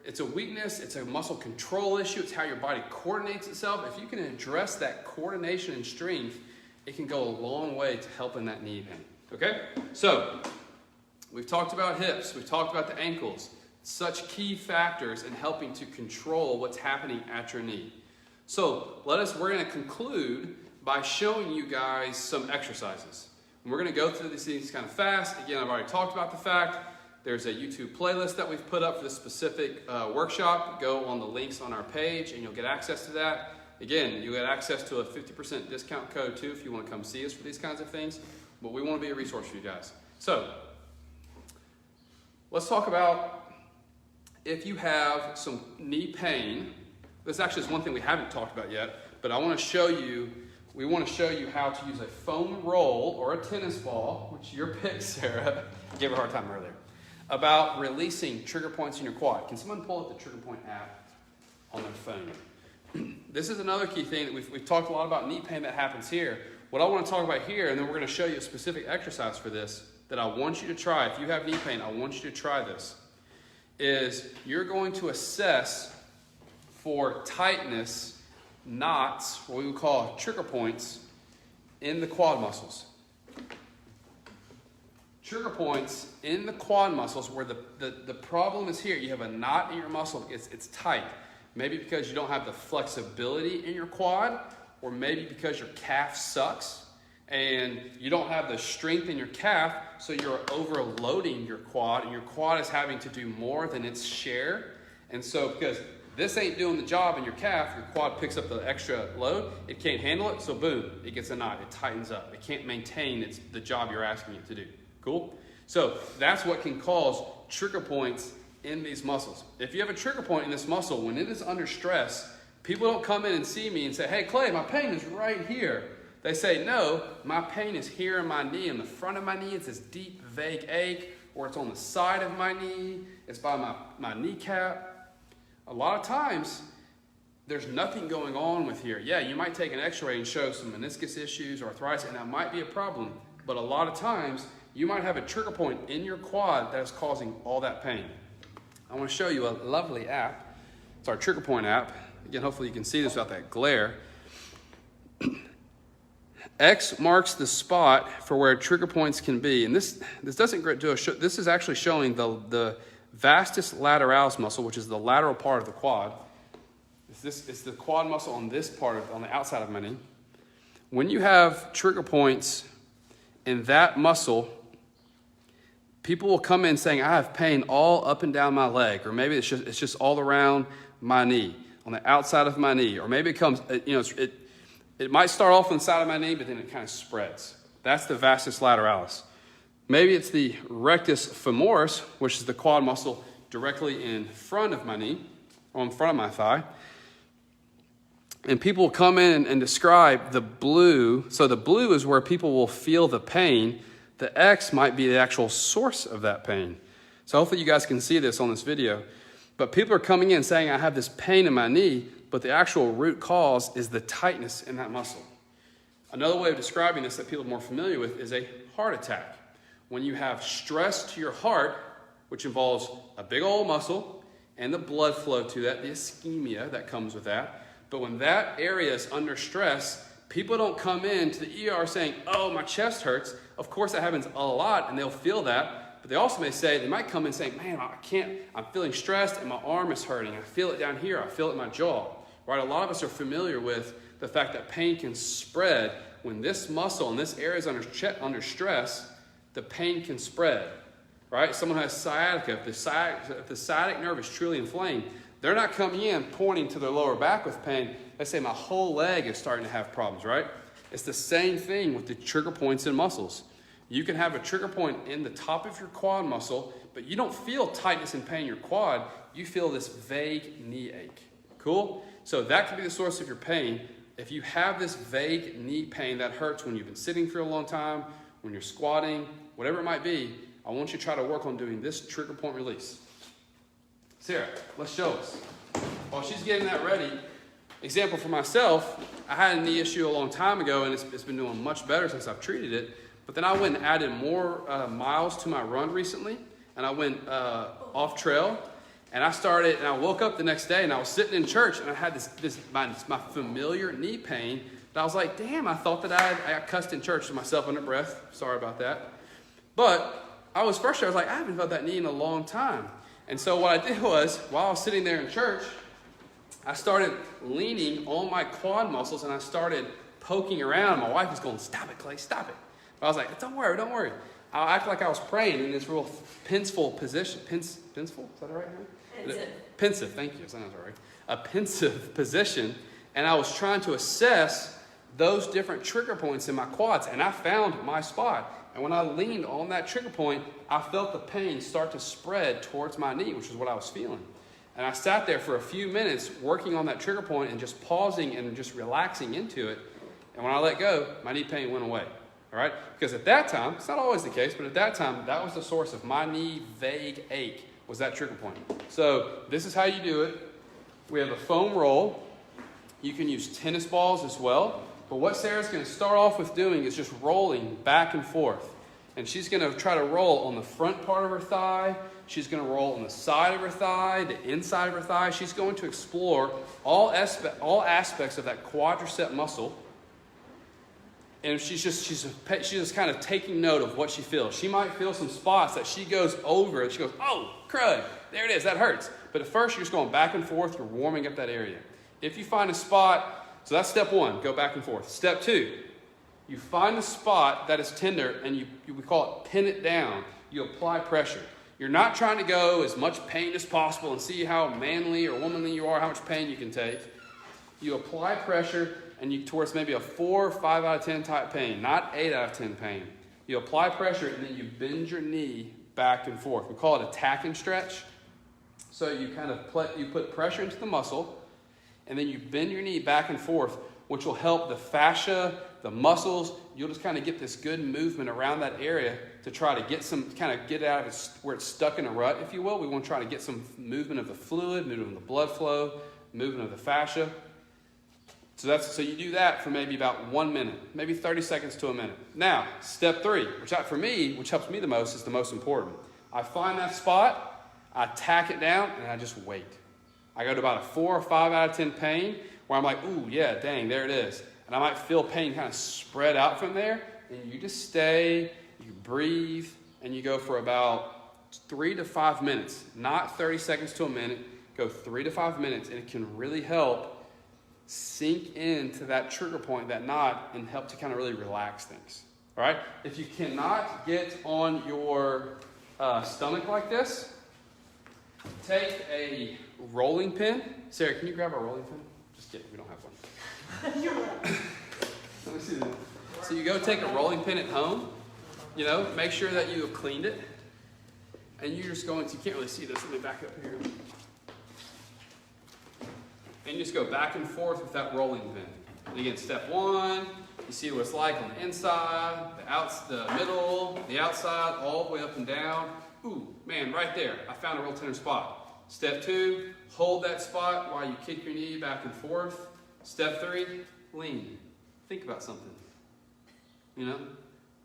it's a weakness, it's a muscle control issue, it's how your body coordinates itself. If you can address that coordination and strength, it can go a long way to helping that knee pain, okay? So, we've talked about hips, we've talked about the ankles, such key factors in helping to control what's happening at your knee. So, we're gonna conclude by showing you guys some exercises. And we're gonna go through these things kind of fast. Again, I've already talked about the fact there's a YouTube playlist that we've put up for this specific workshop. Go on the links on our page and you'll get access to that. Again, you'll get access to a 50% discount code too if you want to come see us for these kinds of things. But we want to be a resource for you guys. So, let's talk about if you have some knee pain. This actually is one thing we haven't talked about yet, but we want to show you how to use a foam roll or a tennis ball, which your pick, Sarah. Gave her a hard time earlier. about releasing trigger points in your quad. Can someone pull up the Trigger Point app on their phone? This is another key thing that we've talked a lot about knee pain that happens here. What I want to talk about here, and then we're going to show you a specific exercise for this that I want you to try. If you have knee pain, I want you to try this. Is you're going to assess for tightness, knots, what we would call trigger points, in the quad muscles. Trigger points in the quad muscles where the problem is here. You have a knot in your muscle. It's tight. Maybe because you don't have the flexibility in your quad, or maybe because your calf sucks and you don't have the strength in your calf, so you're overloading your quad, and your quad is having to do more than its share. And so because this ain't doing the job in your calf, your quad picks up the extra load, it can't handle it, so boom, it gets a knot, it tightens up. It can't maintain the job you're asking it to do. Cool? So that's what can cause trigger points in these muscles. If you have a trigger point in this muscle, when it is under stress, people don't come in and see me and say, hey, Clay, my pain is right here. They say, no, my pain is here in my knee. In the front of my knee, it's this deep, vague ache, or it's on the side of my knee. It's by my kneecap. A lot of times, there's nothing going on with here. Yeah, you might take an x-ray and show some meniscus issues or arthritis, and that might be a problem. But a lot of times, you might have a trigger point in your quad that is causing all that pain. I want to show you a lovely app. It's our Trigger Point app. Again, hopefully you can see this without that glare. X marks the spot for where trigger points can be. And this doesn't do this is actually showing the vastus lateralis muscle, which is the lateral part of the quad. It's the quad muscle on this part, on the outside of my knee. When you have trigger points in that muscle, people will come in saying, I have pain all up and down my leg, or maybe it's just all around my knee, on the outside of my knee, or maybe it comes, it might start off on the side of my knee, but then it kind of spreads. That's the vastus lateralis. Maybe it's the rectus femoris, which is the quad muscle directly in front of my knee, or in front of my thigh. And people will come in and describe the blue. So the blue is where people will feel the pain. The X might be the actual source of that pain. So hopefully you guys can see this on this video. But people are coming in saying, I have this pain in my knee, but the actual root cause is the tightness in that muscle. Another way of describing this that people are more familiar with is a heart attack. When you have stress to your heart, which involves a big old muscle and the blood flow to that, the ischemia that comes with that. But when that area is under stress, people don't come in to the ER saying, oh, my chest hurts. Of course, that happens a lot, and they'll feel that. But they also they might come in saying, man, I'm feeling stressed, and my arm is hurting. I feel it down here. I feel it in my jaw. Right? A lot of us are familiar with the fact that pain can spread. When this muscle and this area is under stress, the pain can spread. Right? Someone has sciatica. If the sciatic nerve is truly inflamed, they're not coming in pointing to their lower back with pain. They say, my whole leg is starting to have problems, right? It's the same thing with the trigger points in muscles. You can have a trigger point in the top of your quad muscle, but you don't feel tightness and pain in your quad. You feel this vague knee ache. Cool? So that could be the source of your pain. If you have this vague knee pain that hurts when you've been sitting for a long time, when you're squatting, whatever it might be, I want you to try to work on doing this trigger point release. Sarah, let's show us. While she's getting that ready, example for myself, I had a knee issue a long time ago, and it's been doing much better since I've treated it. But then I went and added more miles to my run recently, and I went off trail, and I woke up the next day, and I was sitting in church, and I had my familiar knee pain. And I was like, damn, I thought that I cussed in church to myself under breath. Sorry about that. But I was frustrated. I was like, I haven't felt that knee in a long time. And so what I did was, while I was sitting there in church, I started leaning on my quad muscles, and I started poking around. My wife was going, stop it, Clay, stop it. But I was like, don't worry. I'll act like I was praying in this real pensive position. Pensful? Is that right? Pensive, thank you. That was right. A pensive position. And I was trying to assess those different trigger points in my quads, and I found my spot. And when I leaned on that trigger point, I felt the pain start to spread towards my knee, which is what I was feeling. And I sat there for a few minutes working on that trigger point and just pausing and just relaxing into it. And when I let go, my knee pain went away. all right? Because at that time, it's not always the case, but at that time, that was the source of my knee vague ache, was that trigger point. So this is how you do it. We have a foam roll. You can use tennis balls as well. But what Sarah's going to start off with doing is just rolling back and forth. And she's going to try to roll on the front part of her thigh. She's going to roll on the side of her thigh, the inside of her thigh. She's going to explore all aspects of that quadricep muscle. And she's just kind of taking note of what she feels. She might feel some spots that she goes over and she goes, oh, crud, there it is, that hurts. But at first, you're just going back and forth. You're warming up that area. If you find a spot, so that's step one, go back and forth. Step two, you find a spot that is tender and we call it pin it down. You apply pressure. You're not trying to go as much pain as possible and see how manly or womanly you are, how much pain you can take. You apply pressure and towards maybe a 4 or 5 out of 10 type pain, not 8 out of 10 pain. You apply pressure and then you bend your knee back and forth. We call it a tack and stretch. So you you put pressure into the muscle and then you bend your knee back and forth, which will help the fascia, the muscles. You'll just kind of get this good movement around that area to try to get out of it where it's stuck in a rut, if you will. We want to try to get some movement of the fluid, movement of the blood flow, movement of the fascia. So you do that for maybe about 1 minute, maybe 30 seconds to a minute. Now, step three, which helps me the most, is the most important. I find that spot, I tack it down, and I just wait. I go to about a 4 or 5 out of 10 pain, where I'm like, ooh, yeah, dang, there it is. And I might feel pain kind of spread out from there, and you just stay, you breathe, and you go for about 3 to 5 minutes, not 30 seconds to a minute. Go 3 to 5 minutes, and it can really help sink into that trigger point, that knot, and help to kind of really relax things. All right? If you cannot get on your stomach like this, take a rolling pin. Sarah, can you grab a rolling pin? Just kidding, we don't have one. Let me see that. So you go take a rolling pin at home, make sure that you have cleaned it. And you're just going to, you can't really see this, let me back up here. And you just go back and forth with that rolling pin. And again, step one, you see what it's like on the inside, the middle, the outside, all the way up and down. Ooh, man, right there, I found a real tender spot. Step two, hold that spot while you kick your knee back and forth. Step three, lean. Think about something.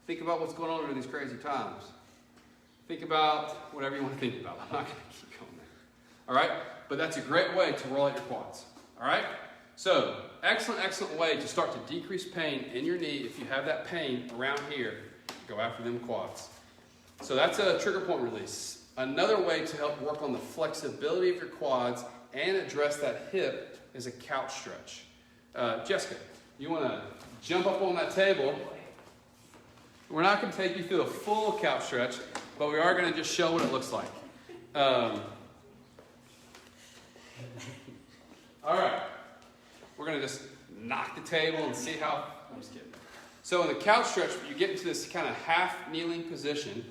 Think about what's going on during these crazy times. Think about whatever you want to think about. I'm not going to keep going there. All right? But that's a great way to roll out your quads. All right? So, excellent way to start to decrease pain in your knee. If you have that pain around here, go after them quads. So that's a trigger point release. Another way to help work on the flexibility of your quads and address that hip is a couch stretch. Jessica, you want to jump up on that table? We're not going to take you through a full couch stretch, but we are going to just show what it looks like. All right. We're going to just knock the table and see how... I'm just kidding. So in the couch stretch, you get into this kind of half kneeling position.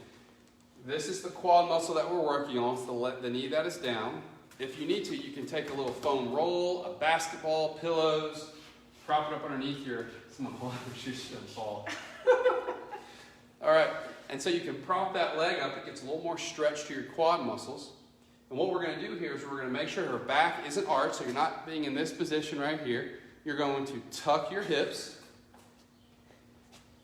This is the quad muscle that we're working on. It's the knee that is down. If you need to, you can take a little foam roll, a basketball, pillows, prop it up underneath your... Someone hold your shoes and fall. All right. And so you can prop that leg up. It gets a little more stretch to your quad muscles. And what we're going to do here is we're going to make sure her back isn't arched, so you're not being in this position right here. You're going to tuck your hips,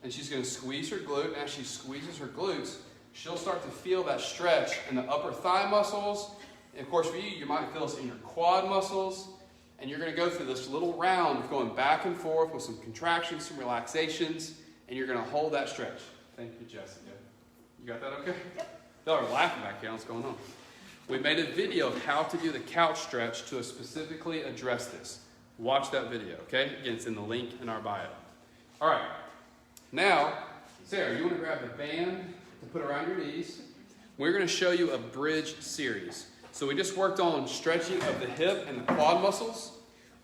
and she's going to squeeze her glute. And as she squeezes her glutes, she'll start to feel that stretch in the upper thigh muscles. And of course, for you might feel this in your quad muscles. And you're going to go through this little round of going back and forth with some contractions, some relaxations, and you're going to hold that stretch. Thank you, Jessica. You got that okay? Yep. Y'all are laughing back here. What's going on? We made a video of how to do the couch stretch to specifically address this. Watch that video, okay? Again, it's in the link in our bio. All right. Now, Sarah, you want to grab the band to put around your knees. We're going to show you a bridge series. So we just worked on stretching of the hip and the quad muscles.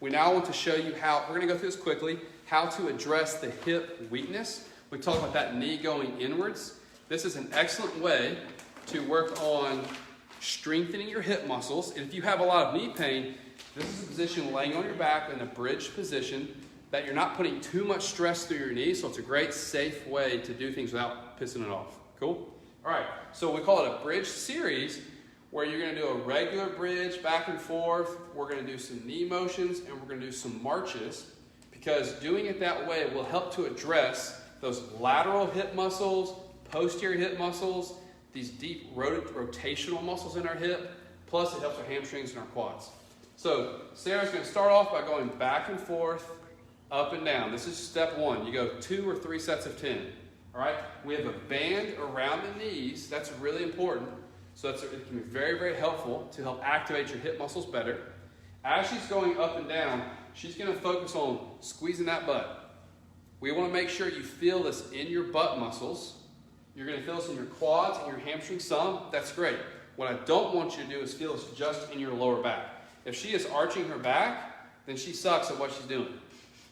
We now want to show you how, we're going to go through this quickly, how to address the hip weakness. We talked about that knee going inwards. This is an excellent way to work on strengthening your hip muscles. And if you have a lot of knee pain, this is a position laying on your back in a bridge position. that you're not putting too much stress through your knee, so it's a great, safe way to do things without pissing it off. Cool? All right, so we call it a bridge series, where you're going to do a regular bridge back and forth. We're going to do some knee motions, and we're going to do some marches, because doing it that way will help to address those lateral hip muscles, posterior hip muscles, these deep rotational muscles in our hip, plus it helps our hamstrings and our quads. So Sarah's going to start off by going back and forth, up and down. This is step 1. You go 2 or 3 sets of 10. All right? We have a band around the knees. That's really important. So it can be very, very helpful to help activate your hip muscles better. As she's going up and down, she's going to focus on squeezing that butt. We want to make sure you feel this in your butt muscles. You're going to feel this in your quads and your hamstrings some. That's great. What I don't want you to do is feel this just in your lower back. If she is arching her back, then she sucks at what she's doing.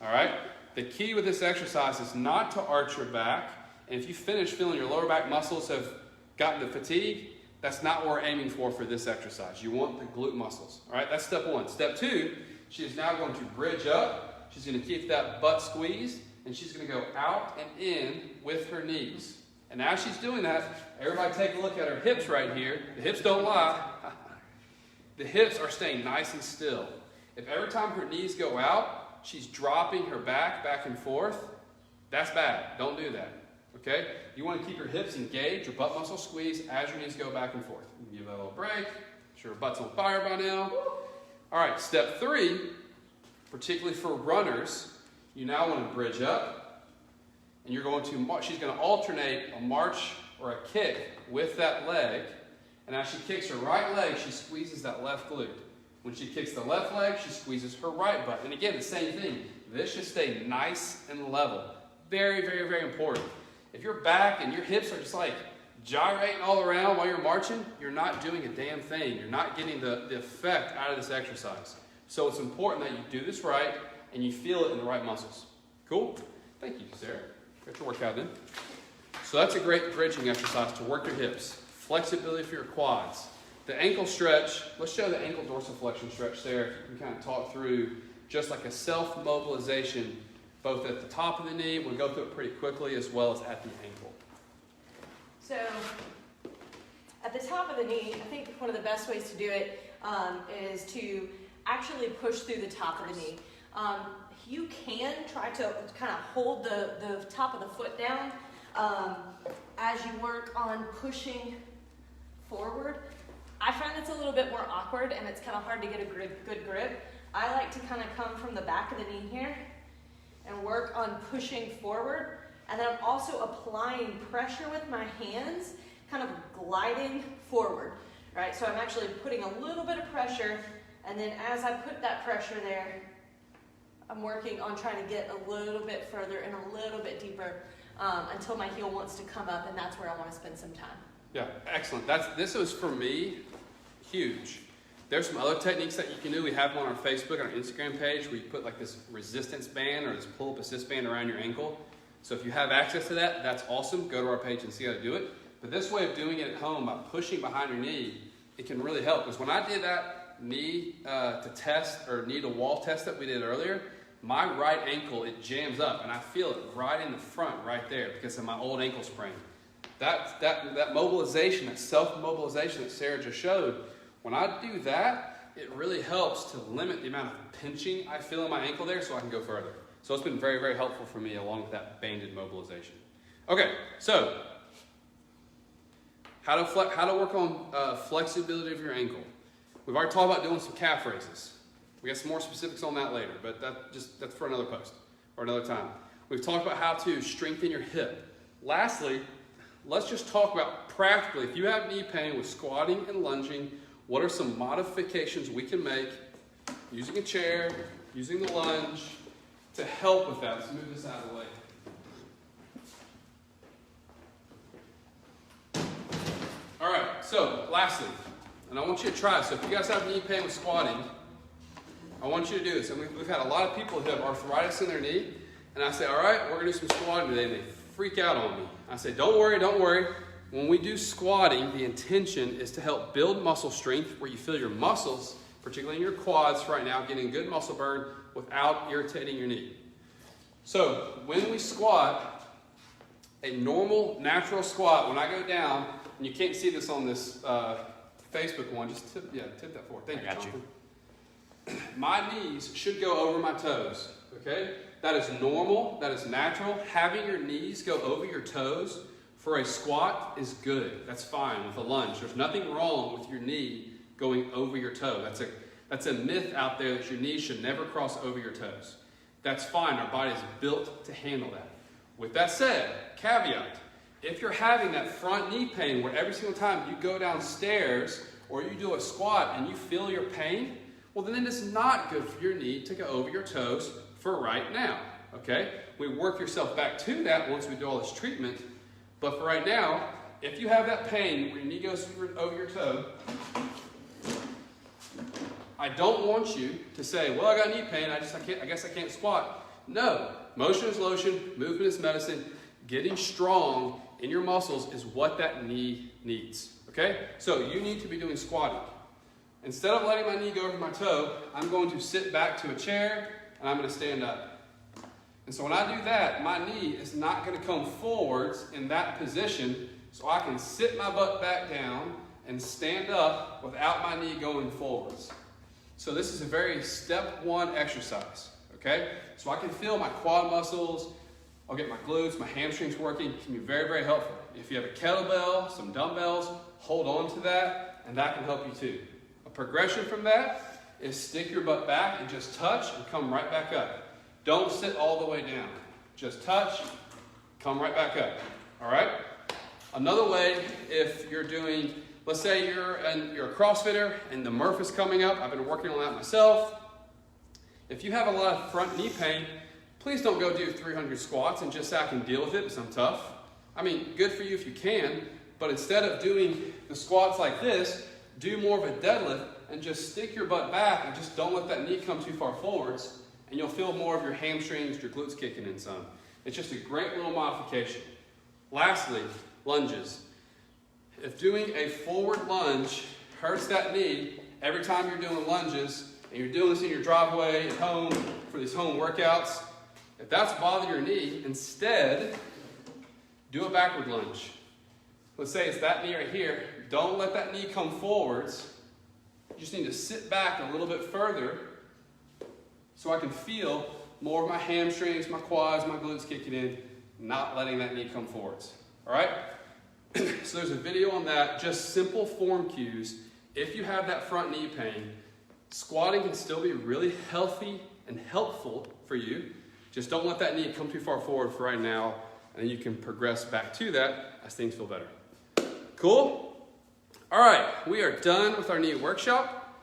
All right? The key with this exercise is not to arch your back. And if you finish feeling your lower back muscles have gotten to fatigue, that's not what we're aiming for this exercise. You want the glute muscles. All right? That's step 1. Step 2, she is now going to bridge up. She's going to keep that butt squeezed, and she's going to go out and in with her knees. And as she's doing that, everybody take a look at her hips right here. The hips don't lie. The hips are staying nice and still. If every time her knees go out, she's dropping her back and forth, that's bad. Don't do that. Okay? You want to keep your hips engaged, your butt muscles squeezed as your knees go back and forth. You give that a little break. I'm sure her butt's on fire by now. All right, step 3, particularly for runners, you now want to bridge up, and you're going to, she's going to alternate a march or a kick with that leg, and as she kicks her right leg, she squeezes that left glute. When she kicks the left leg, she squeezes her right butt. And again, the same thing. This should stay nice and level. Very, very, very important. If your back and your hips are just like gyrating all around while you're marching, you're not doing a damn thing. You're not getting the effect out of this exercise. So it's important that you do this right and you feel it in the right muscles. Cool? Thank you, Sarah. Got your workout in. So that's a great bridging exercise to work your hips. Flexibility for your quads. The ankle stretch, let's show the ankle dorsiflexion stretch there. If you can kind of talk through just like a self-mobilization, both at the top of the knee, we'll go through it pretty quickly, as well as at the ankle. So at the top of the knee, I think one of the best ways to do it is to actually push through the top of the knee. You can try to kind of hold the top of the foot down as you work on pushing forward. I find it's a little bit more awkward and it's kind of hard to get a good grip. I like to kind of come from the back of the knee here and work on pushing forward. And then I'm also applying pressure with my hands, kind of gliding forward, right? So I'm actually putting a little bit of pressure, and then as I put that pressure there, I'm working on trying to get a little bit further and a little bit deeper until my heel wants to come up, and that's where I want to spend some time. Yeah, excellent. This was, for me, huge. There's some other techniques that you can do. We have them on our Facebook and our Instagram page where you put like this resistance band or this pull-up assist band around your ankle. So if you have access to that, that's awesome. Go to our page and see how to do it. But this way of doing it at home, by pushing behind your knee, it can really help. Because when I did that knee to test, or knee to wall test that we did earlier, my right ankle, it jams up. And I feel it right in the front right there because of my old ankle sprain. That mobilization, that self-mobilization that Sarah just showed, when I do that, it really helps to limit the amount of pinching I feel in my ankle there so I can go further. So it's been very, very helpful for me along with that banded mobilization. Okay, so how to work on flexibility of your ankle. We've already talked about doing some calf raises. We got some more specifics on that later, but that's for another post or another time. We've talked about how to strengthen your hip. Lastly, let's just talk about practically, if you have knee pain with squatting and lunging, what are some modifications we can make using a chair, using the lunge, to help with that? Let's move this out of the way. All right, so lastly, and I want you to try this. So if you guys have knee pain with squatting, I want you to do this. And we've had a lot of people who have arthritis in their knee, and I say, all right, we're going to do some squatting today, and they freak out on me. I say, don't worry, don't worry. When we do squatting, the intention is to help build muscle strength where you feel your muscles, particularly in your quads right now, getting good muscle burn without irritating your knee. So when we squat, a normal, natural squat, when I go down, and you can't see this on this Facebook one, just tip that forward. Thank you, I got Jonathan. My knees should go over my toes, okay? That is normal, that is natural. Having your knees go over your toes for a squat is good. That's fine with a lunge. There's nothing wrong with your knee going over your toe. That's a myth out there that your knees should never cross over your toes. That's fine. Our body is built to handle that. With that said, caveat, if you're having that front knee pain where every single time you go downstairs or you do a squat and you feel your pain, well, then it is not good for your knee to go over your toes for right now, okay? We work yourself back to that once we do all this treatment, but for right now, if you have that pain where your knee goes over your toe, I don't want you to say, well, I got knee pain, I guess I can't squat. No, motion is lotion, movement is medicine. Getting strong in your muscles is what that knee needs, okay? So you need to be doing squatting. Instead of letting my knee go over my toe, I'm going to sit back to a chair and I'm going to stand up. And so when I do that, my knee is not going to come forwards in that position, so I can sit my butt back down and stand up without my knee going forwards. So this is a very step one exercise, okay? So I can feel my quad muscles, I'll get my glutes, my hamstrings working. It can be very, very helpful. If you have a kettlebell, some dumbbells, hold on to that, and that can help you too. A progression from that is stick your butt back and just touch and come right back up. Don't sit all the way down. Just touch, come right back up, all right? Another way, if you're doing, let's say you're a CrossFitter and the Murph is coming up. I've been working on that myself. If you have a lot of front knee pain, please don't go do 300 squats and just say I can deal with it because I'm tough. I mean, good for you if you can, but instead of doing the squats like this, do more of a deadlift and just stick your butt back and just don't let that knee come too far forwards, and you'll feel more of your hamstrings, your glutes kicking in some. It's just a great little modification. Lastly, lunges. If doing a forward lunge hurts that knee every time you're doing lunges, and you're doing this in your driveway at home for these home workouts, if that's bothering your knee, instead, do a backward lunge. Let's say it's that knee right here. Don't let that knee come forwards. You just need to sit back a little bit further so I can feel more of my hamstrings, my quads, my glutes kicking in, not letting that knee come forwards. All right? So there's a video on that, just simple form cues. If you have that front knee pain, squatting can still be really healthy and helpful for you. Just don't let that knee come too far forward for right now, and then you can progress back to that as things feel better. Cool? All right, we are done with our knee workshop.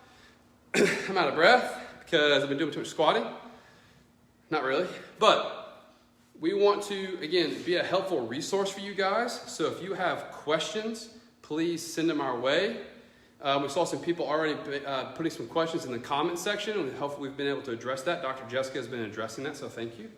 I'm out of breath because I've been doing too much squatting. Not really, but we want to, again, be a helpful resource for you guys. So if you have questions, please send them our way. We saw some people already putting some questions in the comments section, and hopefully we've been able to address that. Dr. Jessica has been addressing that, so thank you.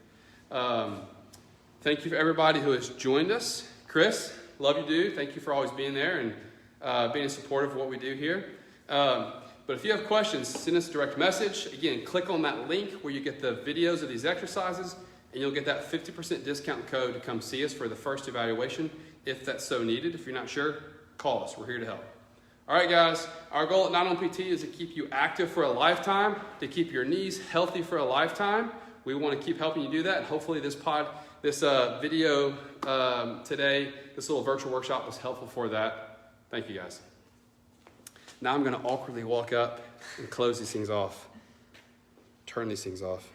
Thank you for everybody who has joined us. Chris, love you, dude. Thank you for always being there and being supportive of what we do here. But if you have questions, send us a direct message. Again, click on that link where you get the videos of these exercises, and you'll get that 50% discount code to come see us for the first evaluation, if that's so needed. If you're not sure, call us. We're here to help. All right, guys, our goal at Not On PT is to keep you active for a lifetime, to keep your knees healthy for a lifetime. We want to keep helping you do that. And hopefully this video today, this little virtual workshop was helpful for that. Thank you, guys. Now I'm going to awkwardly walk up and close these things off, turn these things off.